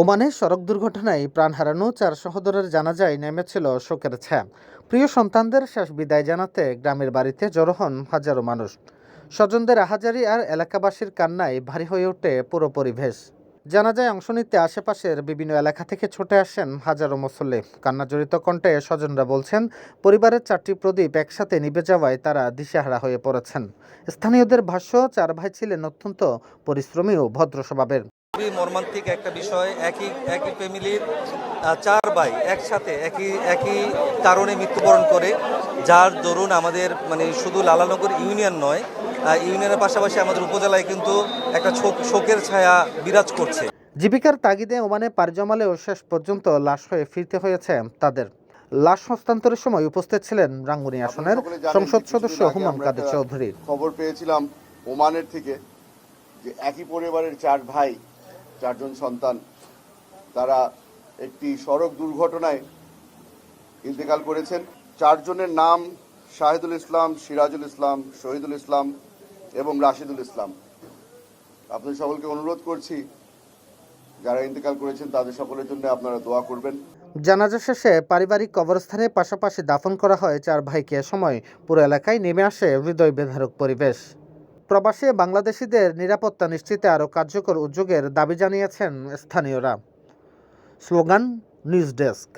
ওমানে সড়ক দুর্ঘটনায় প্রাণ হারানো 4 সহোদরের জানাজায় নেমেছিল শোকের ছায়া। প্রিয় সন্তানদের শেষ বিদায় জানাতে গ্রামের বাড়িতে জড়ো হন হাজারো মানুষ। স্বজনদের আহাজারি আর এলাকাবাসীর কান্নায় ভারী হয়ে ওঠে পুরো পরিবেশ। জানাজায় অংশ নিতে আশেপাশের বিভিন্ন এলাকা থেকে ছুটে আসেন হাজারো মুসল্লি। কান্নাজড়িত কণ্ঠে স্বজনরা বলছেন, পরিবারের 4টি প্রদীপ একসাথে নিভে যাওয়ায় তারা দিশেহারা হয়ে পড়েছেন। স্থানীয়দের ভাষ্য, 4 ভাই ছিলেন অত্যন্ত পরিশ্রমী ও ভদ্র স্বভাবের। খুবই মর্মান্তিক একটা বিষয়। একই ফ্যামিলির 4 ভাই একসাথে একই কারণে মৃত্যুবরণ করে, যার দরুন আমাদের শুধু লালানগর ইউনিয়ন নয়, ইউনিয়নের পাশাপাশি আমাদের উপজেলায় কিন্তু একটা শোকের ছায়া বিরাজ করছে। জীবিকার তাগিদে ওমানে পাড়ি জমালেও শেষ পর্যন্ত লাশ হয়ে ফিরতে হয়েছে তাদের। লাশ হস্তান্তরের সময় উপস্থিত ছিলেন রাঙ্গুনি আসনের সংসদ সদস্য হুমাম কাদের চৌধুরী। খবর পেয়েছিলাম ওমানের থেকে যে একই পরিবারের 4 ভাই, 4 জন সন্তান, তারা একটি সড়ক দুর্ঘটনায় ইন্তেকাল করেছেন। 4 জনের নাম শাহিদুল ইসলাম, সিরাজুল ইসলাম, শহীদুল ইসলাম এবং রাশিদুল ইসলাম। আপনাদের সকলকে অনুরোধ করছি, যারা ইন্তেকাল করেছেন তাদের সকলের জন্য আপনারা দোয়া করবেন। জানাজা শেষে পারিবারিক কবরস্থানে পাশাপাশি দাফন করা হয় 4 ভাইকে। সময় পুরো এলাকায় নেমে আসে হৃদয় বেধারক পরিবেশ। প্রবাসী বাংলাদেশিদের নিরাপত্তা নিশ্চিতে আরও কার্যকর উদ্যোগের দাবি জানিয়েছেন স্থানীয়রা। Slogan, news desk.